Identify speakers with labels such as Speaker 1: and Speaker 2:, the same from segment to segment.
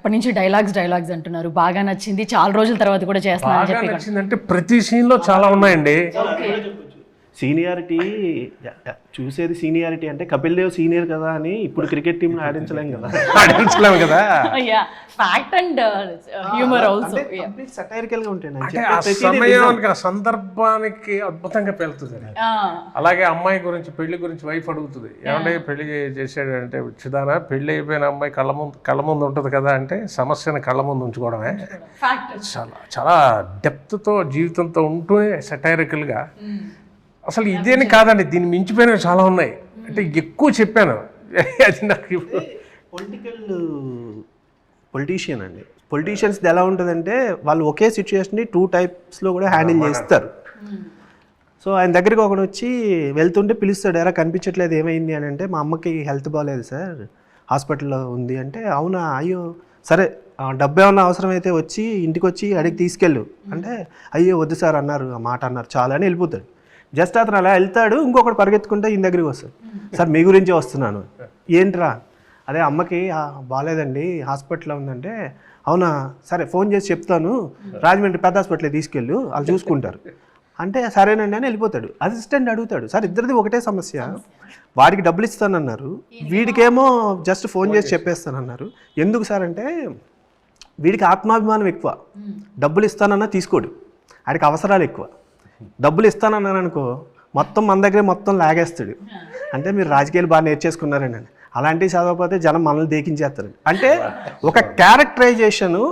Speaker 1: అప్పటి నుంచి డైలాగ్స్ అంటున్నారు. బాగా నచ్చింది, చాలా రోజుల తర్వాత కూడా చేస్తున్నారు అని చెప్పి.
Speaker 2: నచ్చిందంటే ప్రతి సీన్ లో చాలా ఉన్నాయండి.
Speaker 3: సీనియారిటీ చూసేది సీనియారిటీ అంటే కపిల్ దేవ్ సీనియర్ కదా అని ఇప్పుడు క్రికెట్ టీమ్ ఆడించలేం కదా.
Speaker 1: Fact and humour also
Speaker 3: satirical గా ఉంటాయి.
Speaker 2: అంటే ఆ సమయానికి ఆ సందర్భానికి అద్భుతంగా పేలుతుంది. అలాగే అమ్మాయి గురించి, పెళ్లి గురించి వైఫ్ అడుగుతుంది, ఏమంటే పెళ్లి చేసాడు అంటే చిదానా పెళ్లి అయిపోయిన అమ్మాయి కళ్ళ ముందు ఉంటుంది కదా అంటే సమస్యను కళ్ళ ముందు ఉంచుకోవడమే. చాలా చాలా డెప్త్తో జీవితంతో ఉంటూనే సటైరికల్ గా. అసలు ఇదేని కాదండి, దీన్ని మించిపోయినవి చాలా ఉన్నాయి. అంటే ఎక్కువ చెప్పాను. అది నాకు
Speaker 3: పొలిటీషియన్ అండి. పొలిటీషియన్స్ది ఎలా ఉంటుందంటే వాళ్ళు ఒకే సిచ్యువేషన్ని 2 టైప్స్లో కూడా హ్యాండిల్ చేస్తారు. సో ఆయన దగ్గరికి ఒకడు వచ్చి వెళ్తుంటే పిలుస్తాడు, ఎరా కనిపించట్లేదు ఏమైంది అని అంటే, మా అమ్మకి హెల్త్ బాగాలేదు సార్, హాస్పిటల్లో ఉంది అంటే, అవునా అయ్యో సరే డబ్బు ఏమన్నా అవసరమైతే వచ్చి ఇంటికి వచ్చి అడిగి తీసుకెళ్ళు అంటే, అయ్యో వద్దు సార్ అన్నారు, ఆ మాట అన్నారు చాలా అని వెళ్ళిపోతాడు. జస్ట్ అతను అలా వెళ్తాడు, ఇంకొకటి పరిగెత్తుకుంటే ఈయన దగ్గరికి వస్తాడు, సార్ మీ గురించే వస్తున్నాను. ఏంట్రా? అదే అమ్మకి బాగాలేదండి, హాస్పిటల్లో ఉందంటే, అవునా సరే ఫోన్ చేసి చెప్తాను, రాజమండ్రి పెద్ద హాస్పిటల్ తీసుకెళ్ళు, వాళ్ళు చూసుకుంటారు అంటే సరేనండి అని వెళ్ళిపోతాడు. అసిస్టెంట్ అడుగుతాడు, సార్ ఇద్దరిది ఒకటే సమస్య, వాడికి డబ్బులు ఇస్తానన్నారు, వీడికేమో జస్ట్ ఫోన్ చేసి చెప్పేస్తానన్నారు. ఎందుకు సార్ అంటే, వీడికి ఆత్మాభిమానం ఎక్కువ, డబ్బులు ఇస్తానన్నా తీసుకోడు, వాడికి అవసరాలు ఎక్కువ. డబ్బులు ఇస్తానన్నాను అనుకో మొత్తం మన దగ్గరే మొత్తం లాగేస్తాడు. అంటే మీరు రాజకీయాలు బాగా నేర్చేసుకున్నారండి అని. అలాంటివి చదవకపోతే జనం మనల్ని దేకించేస్తారు. అంటే ఒక క్యారెక్టరైజేషను,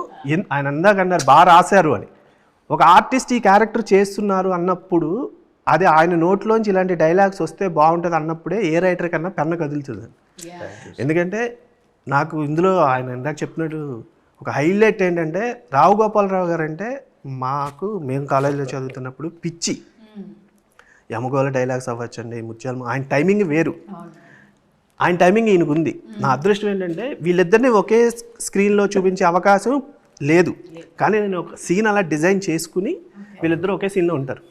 Speaker 3: ఆయన అందాక అన్నారు బాగా రాశారు అని, ఒక ఆర్టిస్ట్ ఈ క్యారెక్టర్ చేస్తున్నారు అన్నప్పుడు అది ఆయన నోట్లోంచి ఇలాంటి డైలాగ్స్ వస్తే బాగుంటుంది అన్నప్పుడే ఏ రైటర్ కన్నా పెన్ను కదులుతుంది. ఎందుకంటే నాకు ఇందులో ఆయన ఇందాక చెప్పినట్టు ఒక హైలైట్ ఏంటంటే, రావు గోపాలరావు గారు అంటే మేము కాలేజీలో చదువుతున్నప్పుడు పిచ్చి. యమగోళ డైలాగ్స్ అవ్వచ్చండి, ముత్యాలు, ఆయన టైమింగ్ వేరు, ఆయన టైమింగ్ ఈయనకు ఉంది. నా అదృష్టం ఏంటంటే వీళ్ళిద్దరిని ఒకే స్క్రీన్లో చూపించే అవకాశం లేదు, కానీ నేను ఒక సీన్ అలా డిజైన్ చేసుకుని వీళ్ళిద్దరూ ఒకే సీన్లో ఉంటారు.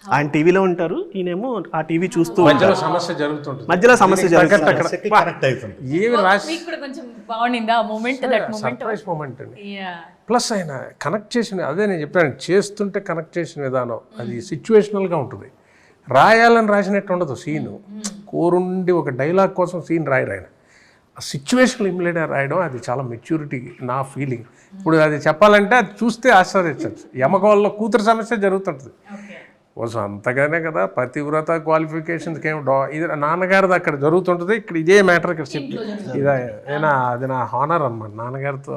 Speaker 3: ఆయన టీవీలో ఉంటారు, ఈయనేమో ఆ టీవీ చూస్తూ
Speaker 2: మధ్యలో సమస్య జరుగుతుంది. సర్ప్రైజ్ మూమెంట్ అండి. ప్లస్ ఆయన కనెక్ట్ చేసిన, అదే నేను చెప్పాను, చేస్తుంటే కనెక్ట్ చేసిన విధానం అది సిచ్యువేషనల్గా ఉంటుంది. రాయాలని రాసినట్టు ఉండదు సీను, కోరుండి ఒక డైలాగ్ కోసం సీన్ రాయరు ఆయన, ఆ సిచ్యువేషన్ ఇమిడియట్గా రాయడం అది చాలా మెచ్యూరిటీ నా ఫీలింగ్. ఇప్పుడు అది చెప్పాలంటే అది చూస్తే ఆశ్చర్యించచ్చు. యమగోళలో కూతురు సమస్య జరుగుతుంటుంది, కోసం అంతగానే కదా పతివ్రత క్వాలిఫికేషన్స్కి ఏమి ఇది నాన్నగారిది అక్కడ జరుగుతుంటుంది, ఇక్కడ ఇదే మ్యాటర్ ఇక్కడ చెప్పి అది నా హానర్ అనమాట నాన్నగారితో.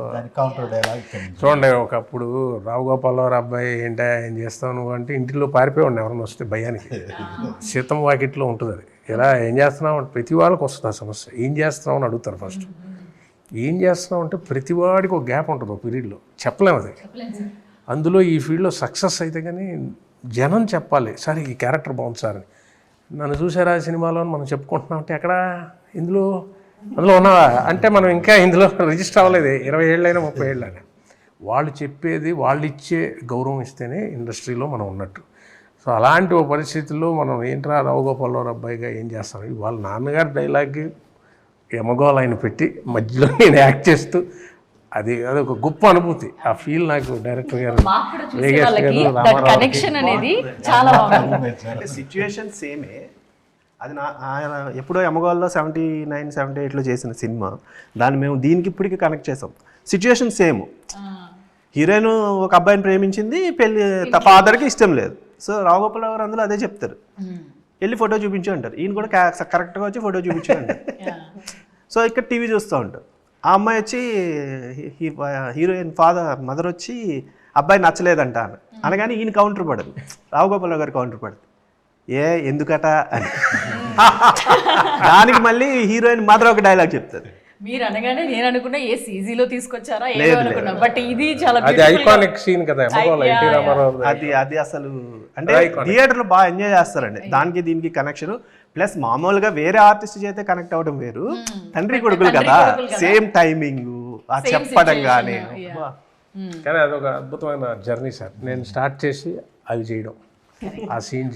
Speaker 2: చూడండి ఒకప్పుడు రావు గోపాలరావు అబ్బాయి ఏంటా ఏం చేస్తావు నువ్వు అంటే ఇంటిలో పారిపోయి ఎవరైనా వస్తే భయానికి, సీతం వాకిట్లో ఉంటుంది అది, ఇలా ఏం చేస్తున్నావు అంటే ప్రతి వాళ్ళకి వస్తుంది ఆ సమస్య. ఏం చేస్తున్నావు అని అడుగుతారు ఫస్ట్. ఏం చేస్తున్నావు అంటే ప్రతి వాడికి ఒక గ్యాప్ ఉంటుంది ఒక పీరియడ్లో, చెప్పలేము అది. అందులో ఈ ఫీల్డ్లో సక్సెస్ అయితే కానీ జనం చెప్పాలి, సార్ ఈ క్యారెక్టర్ బాగుంది సార్ అని. నన్ను చూసారా సినిమాలో మనం చెప్పుకుంటున్నాం అంటే ఎక్కడ అందులో ఉన్నావా అంటే మనం ఇంకా ఇందులో రిజిస్టర్ అవ్వలేదు, 20 ఏళ్ళైనా 30 ఏళ్ళైనా. వాళ్ళు చెప్పేది వాళ్ళు ఇచ్చే గౌరవం ఇస్తేనే ఇండస్ట్రీలో మనం ఉన్నట్టు. సో అలాంటి ఓ పరిస్థితుల్లో మనం ఏంట్రా రావు గోపాలరావు అబ్బాయిగా ఏం చేస్తాం, వాళ్ళ నాన్నగారి డైలాగ్ యమగోళ ఆయన పెట్టి మధ్యలో నేను యాక్ట్ చేస్తూ అది ఒక గొప్ప అనుభూతి. ఆ ఫీల్ నాకు డైరెక్టర్ గారు
Speaker 3: సిచ్యువేషన్ సేమే. అది ఆయన ఎప్పుడో యమగోళలో 79, 78లో చేసిన సినిమా, దాన్ని మేము దీనికి ఇప్పటికి కనెక్ట్ చేసాం. సిచ్యువేషన్ సేమ్, హీరోయిన్ ఒక అబ్బాయిని ప్రేమించింది, పెళ్లి ఫాదర్కి ఇష్టం లేదు. సో రావు గోపాలరావు గారు అందులో అదే చెప్తారు, వెళ్ళి ఫోటో చూపించు అంటారు, ఈయన కూడా కరెక్ట్గా వచ్చి ఫోటో చూపించు అంటారు. సో ఇక్కడ టీవీ చూస్తూ ఉంటారు, ఆ అమ్మాయి వచ్చి హీరోయిన్ మదర్ వచ్చి అబ్బాయి నచ్చలేదంట అనగానే ఈయన కౌంటర్ పడదు, రావు గోపాలరావు గారు కౌంటర్ పడదు, ఎందుకట అని. దానికి మళ్ళీ హీరోయిన్ మదర్ ఒక డైలాగ్ చెప్తారు,
Speaker 1: మీరు అనగానే నేను అనుకున్నా ఏ సీజీలో తీసుకొచ్చారా అనుకున్నా, బట్ ఇది చాలా
Speaker 2: ఐకానిక్ సీన్ కదా.
Speaker 3: అది అసలు అంటే థియేటర్లో బాగా ఎంజాయ్ చేస్తారండి. దానికి దీనికి కనెక్షన్ ప్లస్ మామూలుగా వేరే ఆర్టిస్ట్ చేతే కనెక్ట్ అవ్వడం వేరు, తండ్రి కొడుకులు కదా, సేమ్ టైమింగ్ చెప్పడం కానీ.
Speaker 2: కానీ అదొక అద్భుతమైన జర్నీ సార్. నేను స్టార్ట్ చేసి అవి చేయడం, ఆ సీన్